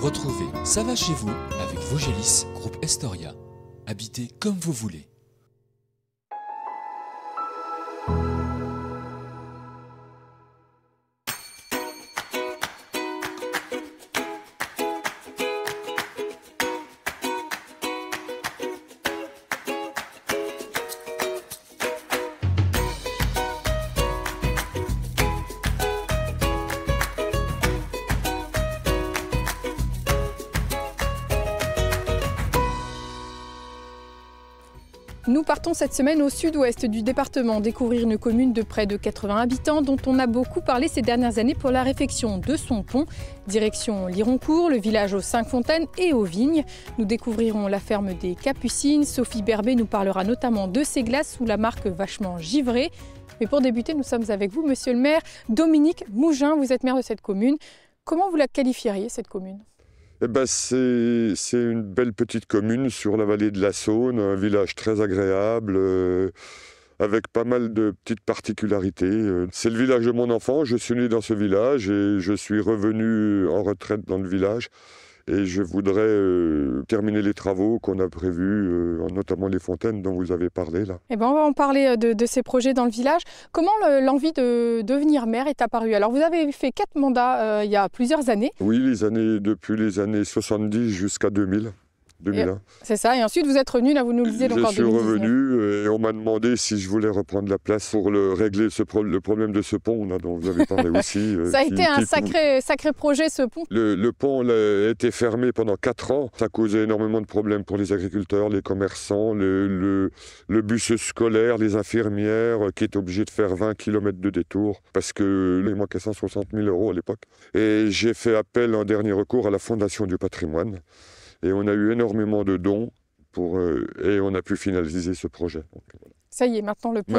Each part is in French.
Retrouvez Ça va chez vous avec Vogelis, groupe Estoria. Habitez comme vous voulez. Nous partons cette semaine au sud-ouest du département découvrir une commune de près de 80 habitants dont on a beaucoup parlé ces dernières années pour la réfection de son pont. Direction Lironcourt, le village aux 5 fontaines et aux vignes. Nous découvrirons la ferme des Capucines. Sophie Berbet nous parlera notamment de ses glaces sous la marque Vachement Givré. Mais pour débuter, nous sommes avec vous, monsieur le maire Dominique Mougin. Vous êtes maire de cette commune. Comment vous la qualifieriez, cette commune ? C'est une belle petite commune sur la vallée de la Saône, un village très agréable, avec pas mal de petites particularités. C'est le village de mon enfant, je suis né dans ce village et je suis revenu en retraite dans le village. Et je voudrais terminer les travaux qu'on a prévus, notamment les fontaines dont vous avez parlé là. Eh ben, on va en parler de ces projets dans le village. Comment l'envie de devenir maire est apparue? Alors vous avez fait 4 mandats il y a plusieurs années. Oui, depuis les années 70 jusqu'à 2000. 2001. C'est ça, et ensuite vous êtes revenu, là vous nous le disiez, donc en 2019. Je suis revenu et on m'a demandé si je voulais reprendre la place pour régler le problème de ce pont là, dont vous avez parlé aussi. Ça a été un sacré projet, ce pont. Le pont a été fermé pendant 4 ans. Ça causait énormément de problèmes pour les agriculteurs, les commerçants, le bus scolaire, les infirmières qui étaient obligés de faire 20 km de détour parce qu'il manquait 160 000 € à l'époque. Et j'ai fait appel en dernier recours à la Fondation du patrimoine. Et on a eu énormément de dons et on a pu finaliser ce projet. Donc, voilà. Ça y est, maintenant le pont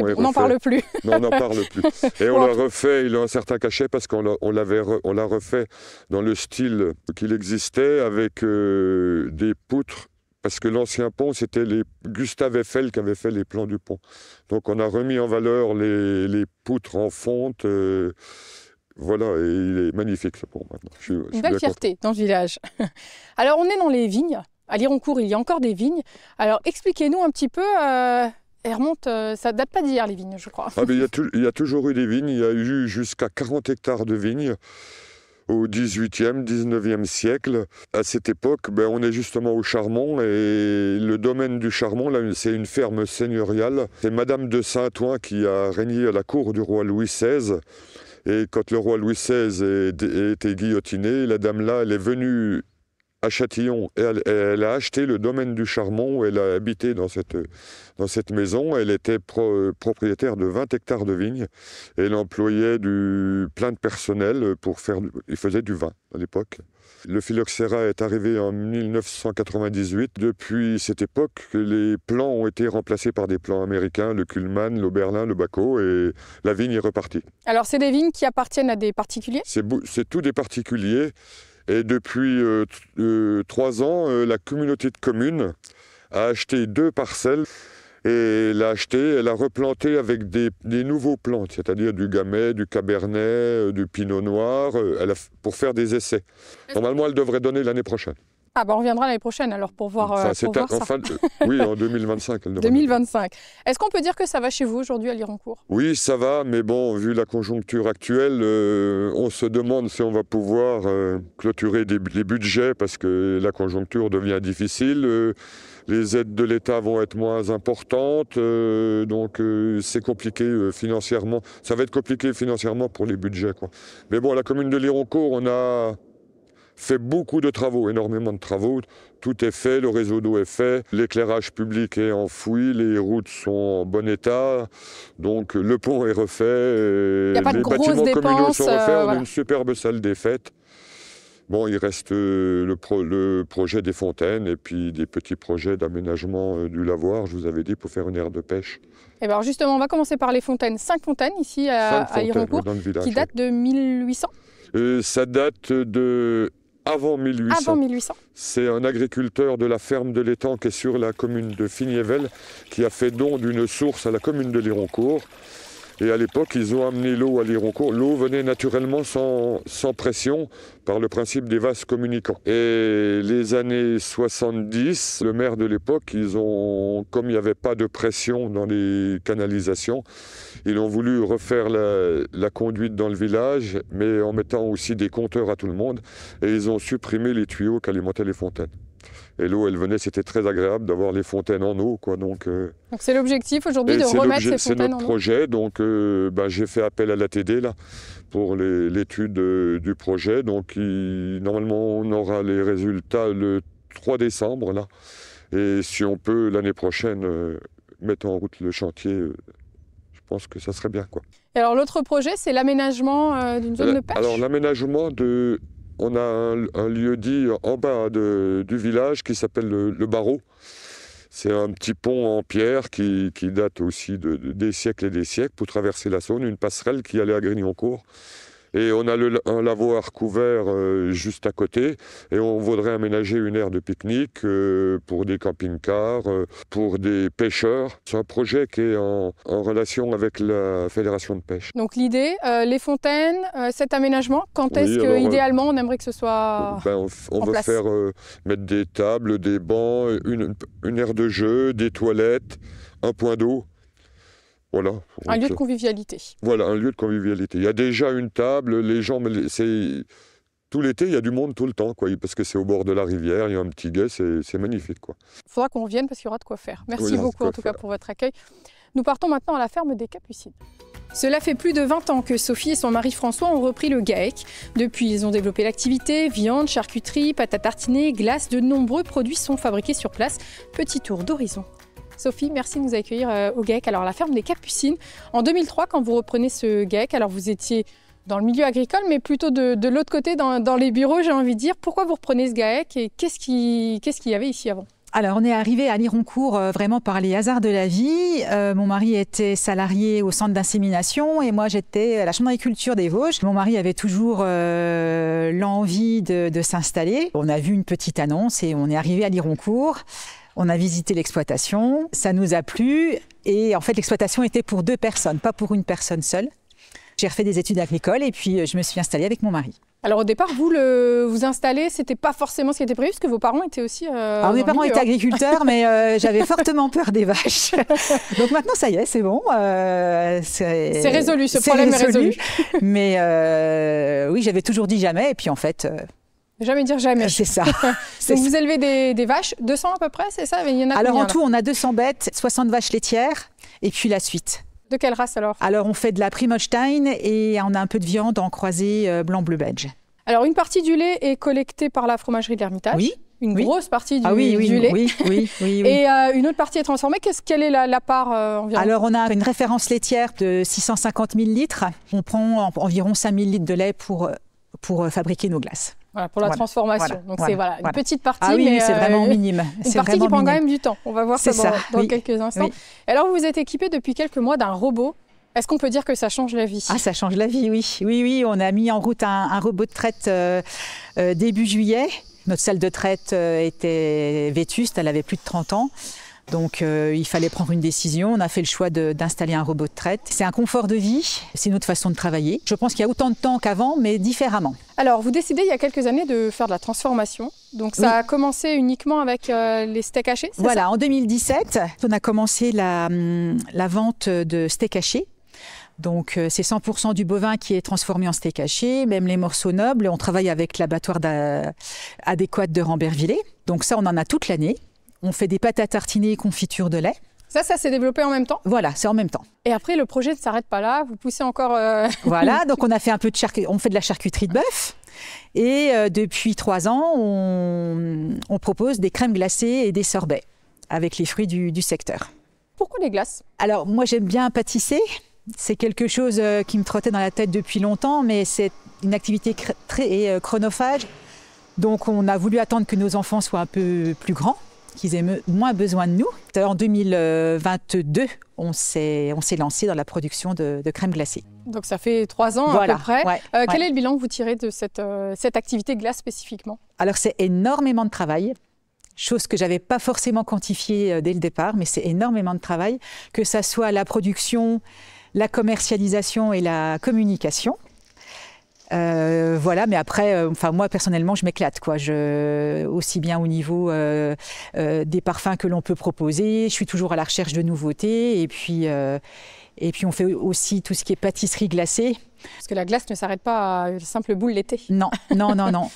est on n'en parle plus. Non, on n'en parle plus. Et on l'a refait, il a un certain cachet parce qu'on l'a refait dans le style qu'il existait avec des poutres. Parce que l'ancien pont, c'était Gustave Eiffel qui avait fait les plans du pont. Donc on a remis en valeur les poutres en fonte. Voilà, et il est magnifique ce pont maintenant. Une belle fierté dans le village. Alors on est dans les vignes. À Lironcourt, il y a encore des vignes. Alors expliquez-nous un petit peu, elles remontent, ça ne date pas d'hier les vignes, je crois. Il y a toujours eu des vignes, il y a eu jusqu'à 40 hectares de vignes au 18e, 19e siècle. À cette époque, on est justement au Charmont et le domaine du Charmont, là, c'est une ferme seigneuriale. C'est Madame de Saint-Ouen qui a régné à la cour du roi Louis XVI. Et quand le roi Louis XVI a été guillotiné, la dame-là, elle est venue à Châtillon et elle a acheté le domaine du Charmont où elle a habité dans cette maison. Elle était propriétaire de 20 hectares de vignes et elle employait plein de personnel il faisait du vin à l'époque. Le phylloxéra est arrivé en 1998. Depuis cette époque, les plants ont été remplacés par des plants américains, le Kuhlmann, l'Oberlin, le Bacot, et la vigne est repartie. Alors, c'est des vignes qui appartiennent à des particuliers ? C'est tout des particuliers. Et depuis 3 ans, la communauté de communes a acheté 2 parcelles. Et elle a replanté avec des nouveaux plants, c'est-à-dire du gamay, du cabernet, du pinot noir, pour faire des essais. Normalement, elle devrait donner l'année prochaine. Ah on reviendra l'année prochaine alors pour voir, ça. Oui, en 2025. Elle 2025. Est-ce qu'on peut dire que ça va chez vous aujourd'hui à Lironcourt ? Oui, ça va, mais bon, vu la conjoncture actuelle, on se demande si on va pouvoir clôturer les budgets parce que la conjoncture devient difficile. Les aides de l'État vont être moins importantes, donc c'est compliqué financièrement. Ça va être compliqué financièrement pour les budgets, quoi. Mais bon, à la commune de Lironcourt, on a fait beaucoup de travaux, énormément de travaux. Tout est fait, le réseau d'eau est fait, l'éclairage public est enfoui, les routes sont en bon état, donc le pont est refait, les bâtiments communaux sont refaits, on a une superbe salle des fêtes. Bon, il reste le projet des fontaines et puis des petits projets d'aménagement du lavoir, je vous avais dit, pour faire une aire de pêche. Et alors justement, on va commencer par les fontaines. 5 fontaines ici à Lironcourt, qui datent de 1800 ? Ça date de avant 1800. Avant 1800. C'est un agriculteur de la ferme de l'Étang qui est sur la commune de Fignével qui a fait don d'une source à la commune de Lironcourt. Et à l'époque, ils ont amené l'eau à Lironcourt. L'eau venait naturellement sans pression par le principe des vases communicants. Et les années 70, le maire de l'époque, comme il n'y avait pas de pression dans les canalisations, ils ont voulu refaire la conduite dans le village, mais en mettant aussi des compteurs à tout le monde. Et ils ont supprimé les tuyaux qui alimentaient les fontaines. Et l'eau, elle venait, c'était très agréable d'avoir les fontaines en eau, quoi. Donc c'est l'objectif aujourd'hui de remettre ces fontaines en eau. C'est notre projet, donc j'ai fait appel à l'ATD là pour l'étude du projet. Donc normalement, on aura les résultats le 3 décembre là. Et si on peut l'année prochaine mettre en route le chantier, je pense que ça serait bien, quoi. Et alors l'autre projet, c'est l'aménagement d'une zone de pêche. Alors l'aménagement on a un lieu dit en bas du village qui s'appelle le Barreau. C'est un petit pont en pierre qui date aussi des siècles et des siècles pour traverser la Saône, une passerelle qui allait à Grignoncourt. Et on a un lavoir couvert juste à côté et on voudrait aménager une aire de pique-nique pour des camping-cars, pour des pêcheurs. C'est un projet qui est en relation avec la Fédération de pêche. Donc l'idée, les fontaines, cet aménagement, quand est-ce qu'idéalement on aimerait que ce soit on veut place faire mettre des tables, des bancs, une aire de jeu, des toilettes, un point d'eau. Voilà. Un lieu de convivialité. Voilà, un lieu de convivialité. Il y a déjà une table, les gens, tout l'été, il y a du monde tout le temps, quoi, parce que c'est au bord de la rivière, il y a un petit guet, c'est magnifique, quoi. Il faudra qu'on revienne parce qu'il y aura de quoi faire. Merci beaucoup en tout cas pour votre accueil. Nous partons maintenant à la ferme des Capucines. Cela fait plus de 20 ans que Sophie et son mari François ont repris le GAEC. Depuis, ils ont développé l'activité, viande, charcuterie, pâte à tartiner, glace, de nombreux produits sont fabriqués sur place. Petit tour d'horizon. Sophie, merci de nous accueillir au GAEC. Alors, la ferme des Capucines, en 2003, quand vous reprenez ce GAEC, alors vous étiez dans le milieu agricole, mais plutôt de l'autre côté, dans les bureaux, j'ai envie de dire. Pourquoi vous reprenez ce GAEC et qu'est-ce qu'il y avait ici avant ? Alors, on est arrivé à Lironcourt vraiment par les hasards de la vie. Mon mari était salarié au centre d'insémination et moi, j'étais à la chambre d'agriculture des Vosges. Mon mari avait toujours l'envie de s'installer. On a vu une petite annonce et on est arrivé à Lironcourt. On a visité l'exploitation, ça nous a plu et en fait l'exploitation était pour 2 personnes, pas pour une personne seule. J'ai refait des études agricoles et puis je me suis installée avec mon mari. Alors au départ, vous installez, c'était pas forcément ce qui était prévu parce que vos parents étaient aussi Alors mes parents étaient agriculteurs mais j'avais fortement peur des vaches. Donc maintenant ça y est, c'est bon. C'est résolu, ce problème est résolu. Mais oui, j'avais toujours dit jamais et puis en fait... Jamais dire jamais. C'est ça. Donc vous élevez des vaches, 200 à peu près, c'est ça? Il y en a alors combien, en tout, on a 200 bêtes, 60 vaches laitières et puis la suite. De quelle race alors? Alors on fait de la Primolstein et on a un peu de viande en croisée blanc-bleu belge. Alors une partie du lait est collectée par la fromagerie de l'Ermitage. Oui. Une grosse partie du lait. Oui. Et une autre partie est transformée. Quelle est la part environ? Alors, on a une référence laitière de 650 000 litres. On prend environ 5 000 litres de lait pour fabriquer nos glaces. Voilà, pour la transformation. Donc, c'est une petite partie. Ah oui, mais c'est vraiment minime. Une partie qui prend quand même du temps. On va voir ça dans quelques instants. Oui. Alors, vous êtes équipé depuis quelques mois d'un robot. Est-ce qu'on peut dire que ça change la vie? Ah, ça change la vie, oui. Oui, on a mis en route un robot de traite début juillet. Notre salle de traite était vétuste, elle avait plus de 30 ans. Donc il fallait prendre une décision, on a fait le choix d'installer un robot de traite. C'est un confort de vie, c'est une autre façon de travailler. Je pense qu'il y a autant de temps qu'avant, mais différemment. Alors vous décidez il y a quelques années de faire de la transformation. Donc ça a commencé uniquement avec les steaks hachés, c'est Voilà, ça? En 2017, on a commencé la vente de steaks hachés. Donc c'est 100% du bovin qui est transformé en steak haché, même les morceaux nobles. On travaille avec l'abattoir adéquat de Rambervillers. Donc ça, on en a toute l'année. On fait des pâtes à tartiner et confiture de lait. Ça s'est développé en même temps? Voilà, c'est en même temps. Et après, le projet ne s'arrête pas là, vous poussez encore... Voilà, donc on a fait on fait de la charcuterie de bœuf. Et depuis 3 ans, on propose des crèmes glacées et des sorbets avec les fruits du secteur. Pourquoi les glaces? Alors moi, j'aime bien pâtisser. C'est quelque chose qui me trottait dans la tête depuis longtemps, mais c'est une activité très chronophage. Donc on a voulu attendre que nos enfants soient un peu plus grands, qu'ils aient moins besoin de nous. En 2022, on s'est lancé dans la production de crème glacée. Donc ça fait 3 ans à peu près. Quel est le bilan que vous tirez de cette activité glace spécifiquement? Alors c'est énormément de travail. Chose que je n'avais pas forcément quantifiée dès le départ, mais c'est énormément de travail, que ça soit la production la commercialisation et la communication. Voilà, mais après, moi personnellement, je m'éclate, quoi. Aussi bien au niveau des parfums que l'on peut proposer, je suis toujours à la recherche de nouveautés, et puis on fait aussi tout ce qui est pâtisserie glacée. Parce que la glace ne s'arrête pas à une simple boule l'été. Non.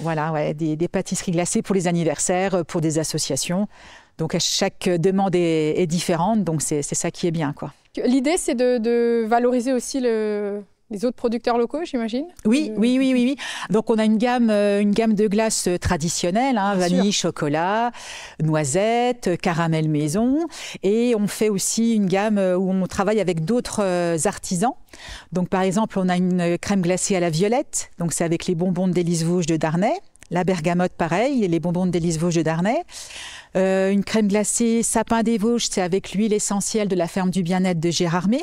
Voilà, ouais, des pâtisseries glacées pour les anniversaires, pour des associations. Donc chaque demande est différente, donc c'est ça qui est bien, quoi. L'idée, c'est de valoriser aussi les autres producteurs locaux, j'imagine? Oui. Donc on a une gamme de glaces traditionnelles, vanille, chocolat, noisette, caramel maison. Et on fait aussi une gamme où on travaille avec d'autres artisans. Donc par exemple, on a une crème glacée à la violette. Donc c'est avec les bonbons de Délices Vosges de Darney. La bergamote, pareil, et les bonbons de Délices Vosges de Darney. Une crème glacée sapin des Vosges, c'est avec l'huile essentielle de la ferme du bien-être de Gérardmer.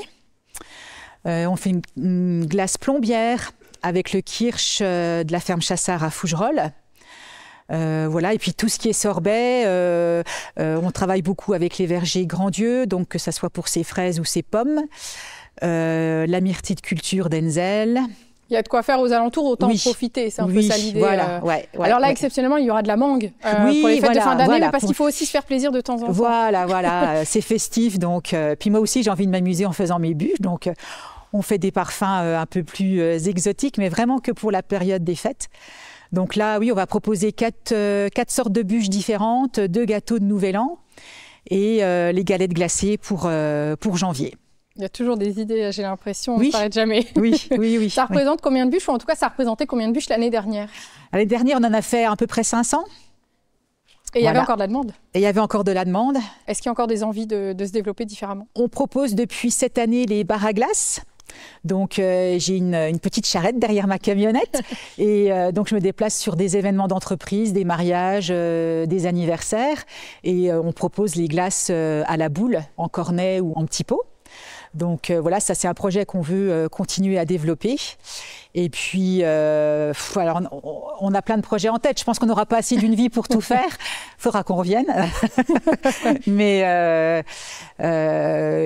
On fait une glace plombière avec le kirsch de la ferme Chassard à Fougerolles. Voilà, et puis tout ce qui est sorbet, on travaille beaucoup avec les vergers Grand-Dieu, donc que ce soit pour ses fraises ou ses pommes. La myrtille de culture d'Enzel. Il y a de quoi faire aux alentours, autant en profiter, c'est un peu ça l'idée. Voilà, alors là, exceptionnellement, il y aura de la mangue pour les fêtes de fin d'année, mais parce qu'il faut aussi se faire plaisir de temps en temps. Voilà, c'est festif, donc puis moi aussi j'ai envie de m'amuser en faisant mes bûches, donc on fait des parfums un peu plus exotiques, mais vraiment que pour la période des fêtes. Donc là, oui, on va proposer 4 sortes de bûches différentes, 2 gâteaux de Nouvel An et les galettes glacées pour janvier. Il y a toujours des idées, j'ai l'impression, on ne s'arrête jamais. Oui. Ça représente combien de bûches, ou en tout cas, ça représentait combien de bûches l'année dernière? L'année dernière, on en a fait à peu près 500. Et il y avait encore de la demande? Et il y avait encore de la demande. Est-ce qu'il y a encore des envies de se développer différemment? On propose depuis cette année les bars à glace. Donc j'ai une petite charrette derrière ma camionnette et donc je me déplace sur des événements d'entreprise, des mariages, des anniversaires et on propose les glaces à la boule, en cornet ou en petit pot. Donc voilà, ça c'est un projet qu'on veut continuer à développer. Et puis, alors, on a plein de projets en tête. Je pense qu'on n'aura pas assez d'une vie pour tout faire. Il faudra qu'on revienne. Mais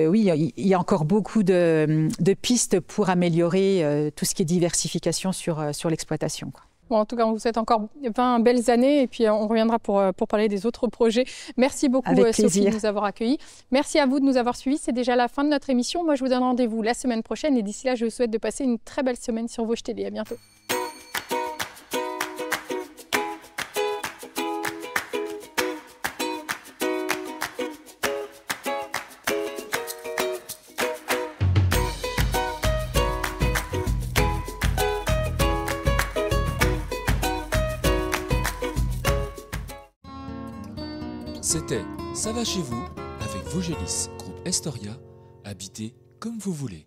oui, il y a encore beaucoup de pistes pour améliorer tout ce qui est diversification sur l'exploitation, quoi. Bon, en tout cas, on vous souhaite encore 20 belles années et puis on reviendra pour parler des autres projets. Merci beaucoup Sophie de nous avoir accueillis. Merci à vous de nous avoir suivis. C'est déjà la fin de notre émission. Moi, je vous donne rendez-vous la semaine prochaine et d'ici là, je vous souhaite de passer une très belle semaine sur Vosges Télé. À bientôt. C'était Ça va chez vous avec Vosgelis, groupe Estoria, habitez comme vous voulez.